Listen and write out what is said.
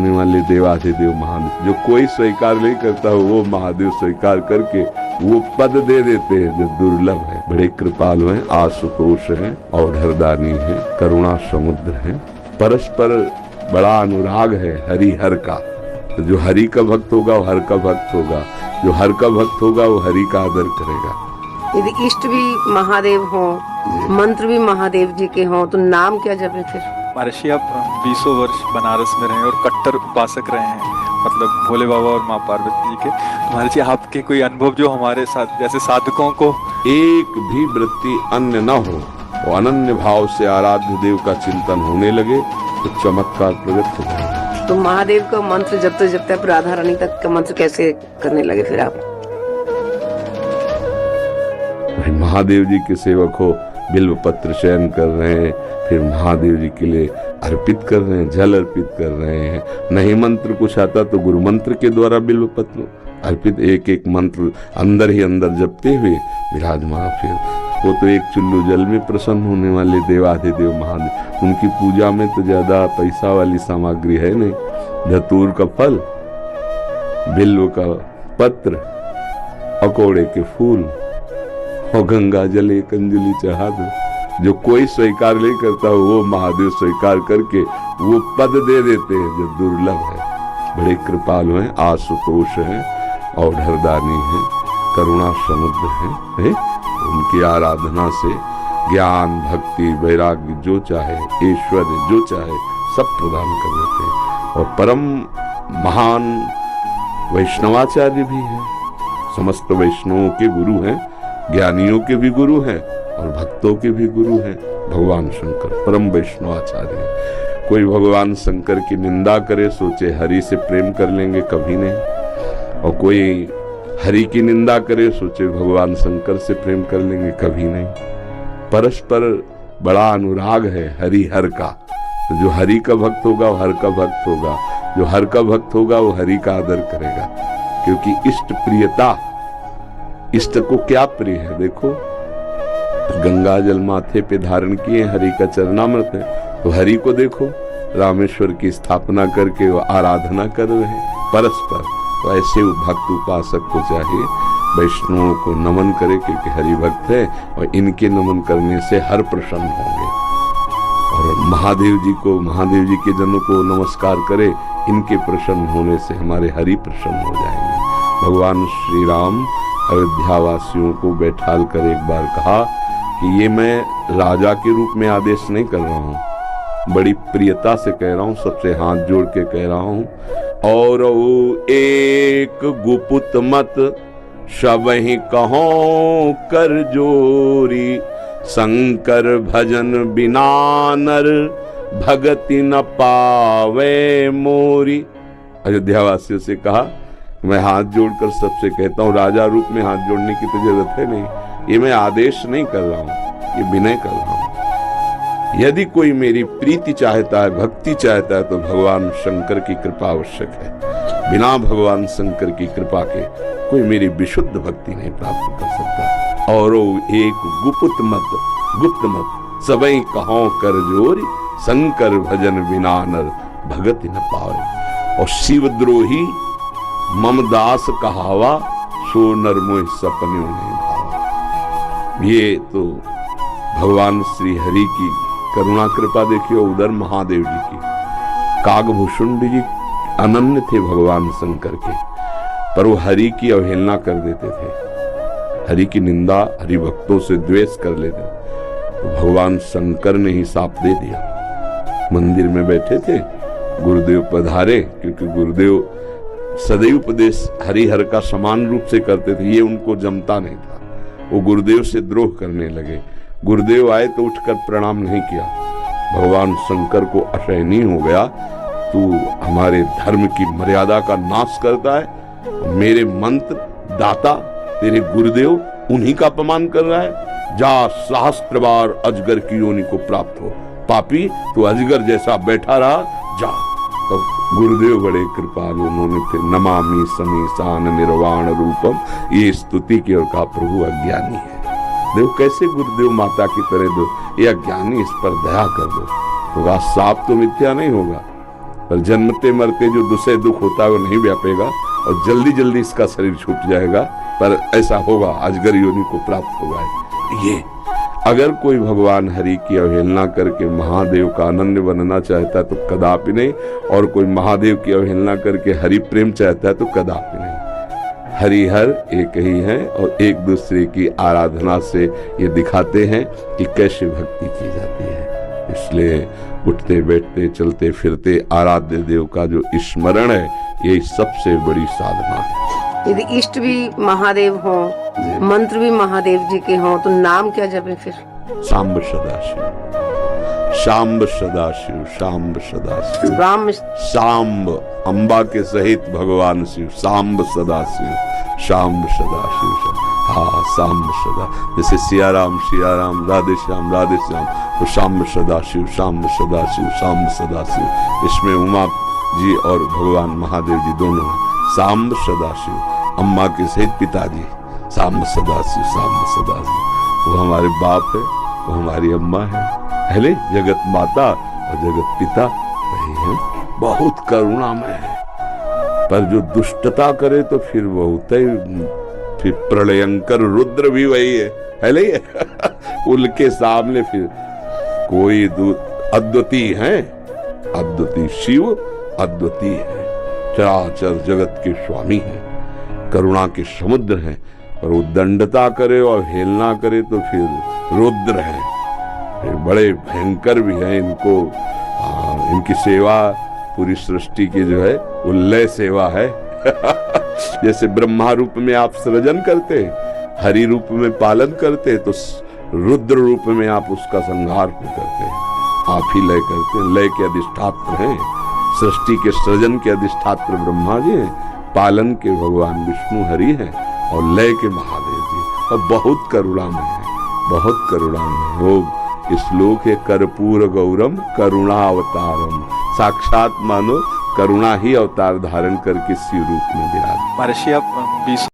होने वाले देवाधिदेव महादेव, जो कोई स्वीकार नहीं करता वो महादेव स्वीकार करके वो पद दे देते हैं जो दुर्लभ है। बड़े कृपालु हैं, आशुतोष हैं, औढ़रदानी हैं, करुणा समुद्र हैं, परस्पर बड़ा अनुराग है हरि हर का। तो जो हरि का भक्त होगा वो हर का भक्त होगा, जो हर का भक्त होगा वो हरि का आदर करेगा। यदि इष्ट भी महादेव हो, मंत्र भी महादेव जी के हों, तो नाम क्या जपे फिर? महर्षि आप 20 वर्ष बनारस में रहे और कट्टर उपासक रहे हैं, मतलब भोले बाबा और माँ पार्वती जी के। महर्षि आपके कोई अनुभव जो हमारे साथ जैसे साधकों को एक भी वृत्ति अन्य न हो और अनन्य भाव से आराध्य देव का चिंतन होने लगे तो चमत्कार प्रकट हो जाएगा। तो महादेव का मंत्र जपते जपते आप राधा रानी तक का मंत्र कैसे करने लगे फिर आप? भाई महादेव जी के सेवक हो, बिल्व पत्र चयन कर रहे हैं, फिर महादेव जी के लिए अर्पित कर रहे हैं, जल अर्पित कर रहे हैं। नहीं मंत्र कुछ आता तो गुरु मंत्र के द्वारा बिल्व पत्र अर्पित, एक एक मंत्र अंदर ही अंदर जपते हुए विराजमान। फिर वो तो एक चुल्लू जल में प्रसन्न होने वाले देवाधिदेव महादेव, उनकी पूजा में तो ज्यादा पैसा वाली सामग्री है नहीं। धतूर का फल, बिल्व का पत्र, अकोड़े के फूल और गंगा जल एक अंजलि चढ़ा दो। जो कोई स्वीकार नहीं करता वो महादेव स्वीकार करके वो पद दे देते हैं जो दुर्लभ है। बड़े कृपालु हैं, आशुतोष हैं, औढ़रदानी हैं, करुणा समुद्र हैं। उनकी आराधना से ज्ञान, भक्ति, वैराग्य जो चाहे, ऐश्वर्य जो चाहे सब प्रदान कर देते हैं। और परम महान वैष्णवाचार्य भी हैं, समस्त वैष्णवों के गुरु हैं, ज्ञानियों के भी गुरु हैं और भक्तों के भी गुरु हैं। भगवान शंकर परम वैष्णवाचार्य हैं। कोई भगवान शंकर की निंदा करे सोचे हरि से प्रेम कर लेंगे, कभी नहीं। और कोई हरि की निंदा करे सोचे भगवान शंकर से प्रेम कर लेंगे, कभी नहीं। परस्पर बड़ा अनुराग है हरि हर का। तो जो हरि का भक्त होगा वो हर का भक्त होगा, जो हर का भक्त होगा वो हरि का आदर करेगा। क्योंकि इष्ट प्रियता, इष्ट को क्या प्रिय है? देखो गंगा जल माथे पे धारण किए, हरि का चरणामृत है, तो हरि को देखो रामेश्वर की स्थापना करके वो आराधना कर रहे हैं परस्पर। तो ऐसे भक्त उपासक को चाहिए वैष्णवों को नमन करे, क्योंकि हरि भक्त है और इनके नमन करने से हर प्रसन्न होंगे। और महादेव जी को, महादेव जी के जनों को नमस्कार करे, इनके प्रसन्न होने से हमारे हरि प्रसन्न हो जाएंगे। भगवान श्री राम अयोध्या वासियों को बैठाल कर एक बार कहा कि ये मैं राजा के रूप में आदेश नहीं कर रहा हूँ, बड़ी प्रियता से कह रहा हूँ, सबसे हाथ जोड़ के कह रहा हूँ। और वो एक गुपुत मत सबहि कहो कर जोरी, शंकर भजन बिना नर भगति न पावे मोरी। अयोध्या वासियों से कहा मैं हाथ जोड़कर सबसे कहता हूँ, राजा रूप में हाथ जोड़ने की तो जरूरत है नहीं, ये मैं आदेश नहीं कर रहा हूँ, ये विनय कर रहा हूँ। यदि कोई मेरी प्रीति चाहता है, भक्ति चाहता है, तो भगवान शंकर की कृपा आवश्यक है। बिना भगवान शंकर की कृपा के कोई मेरी विशुद्ध भक्ति नहीं प्राप्त कर सकता। और एक गुप्त मत सबई कहो कर जोरी, शंकर भजन बिना नर भगति न पावे। और शिवद्रोही मम दास कहावा, सो नर मोह सपने नहीं भावा। ये तो भगवान श्री हरि की करुणा कृपा देखिए। उधर महादेव जी की, कागभूषुंड जी अनन्य थे भगवान शंकर के, पर वो हरि की अवहेलना कर देते थे, हरि की निंदा, हरि भक्तों से द्वेष कर लेते। तो भगवान शंकर ने ही साप दे दिया। मंदिर में बैठे थे, गुरुदेव पधारे, क्योंकि गुरुदेव सदैव उपदेश हरिहर का समान रूप से करते थे, ये उनको जमता नहीं था। वो गुरुदेव से द्रोह करने लगे। गुरुदेव आए तो उठकर प्रणाम नहीं किया। भगवान शंकर को असहनीय हो गया, तू हमारे धर्म की मर्यादा का नाश करता है, मेरे मंत्र दाता तेरे गुरुदेव उन्हीं का अपमान कर रहा है। जा सहस्त्र बार अजगर की योनि को प्राप्त हो, पापी तू अजगर जैसा बैठा रहा, जा। तो गुरुदेव बड़े कृपालु, उन्होंने फिर नमामि समीसान निर्वाण रूपम, ये स्तुति की और कहा प्रभु अज्ञानी है। देखो कैसे गुरुदेव माता की तरह दो, ये अज्ञानी, इस पर दया कर दो। तो कहा साप तो मिथ्या नहीं होगा, पर जन्मते मरते जो दूसरे दुख होता है वो नहीं व्यापेगा और जल्दी जल्दी इसका शरीर छूट जाएगा, पर ऐसा होगा, अजगर योनि को प्राप्त होगा। ये अगर कोई भगवान हरि की अवहेलना करके महादेव का अनन्य बनना चाहता है तो कदापि नहीं, और कोई महादेव की अवहेलना करके हरि प्रेम चाहता है तो कदापि नहीं। हरिहर एक ही हैं और एक दूसरे की आराधना से ये दिखाते हैं कि कैसे भक्ति की जाती है। इसलिए उठते बैठते चलते फिरते आराध्य देव का जो स्मरण है, ये सबसे बड़ी साधना है। यदि इष्ट भी महादेव हो, मंत्र भी महादेव जी के हों, तो नाम क्या जपे फिर? शाम्ब सदाशिव, शाम्ब सदाशिव, शाम्ब सदाशिव, राम शाम्ब अंबा के सहित भगवान शिव, शाम्ब सदाशिव, शाम्ब सदाशिव। हाँ, शाम्ब सदा, जैसे सिया राम राधे श्याम, तो शाम्ब सदाशिव, शाम्ब सदाशिव, शाम्ब सदाशिव। इसमें उमा जी और भगवान महादेव जी दोनों हैं। शाम्ब सदाशिव, अम्मा के सहित पिताजी, शाम्ब सदाशिव, शाम्ब सदाशिव। वो हमारे बाप है, वो हमारी अम्मा है, पहले जगत माता और जगत पिता वही है। बहुत करुणामय है, पर जो दुष्टता करे तो फिर बहुत ही, फिर प्रलयंकर रुद्र भी वही है नहीं? उनके सामने फिर कोई अद्वितीय है, अद्वितीय शिव अद्वितीय है, चराचर जगत के स्वामी है, करुणा के समुद्र है। पर वो दंडता करे और हेलना करे तो फिर रुद्र है, फिर बड़े भयंकर भी हैं। इनको इनकी सेवा पूरी सृष्टि की जो है वो लय सेवा है। जैसे ब्रह्मा रूप में आप सृजन करते, हरि रूप में पालन करते, तो रुद्र रूप में आप उसका संहार भी करते हैं, आप ही लय करते हैं। लय के अधिष्ठात्र हैं, सृष्टि के सृजन के अधिष्ठात्र ब्रह्मा जी हैं, पालन के भगवान विष्णु हरि हैं और लय के महादेव जी। और बहुत करुणामय है, बहुत करुणामय। लोग इस श्लोक है कर्पूर गौरम करुणा अवतारम, साक्षात मानो करुणा ही अवतार धारण करके शिव रूप में विराज। महर्षि आप 20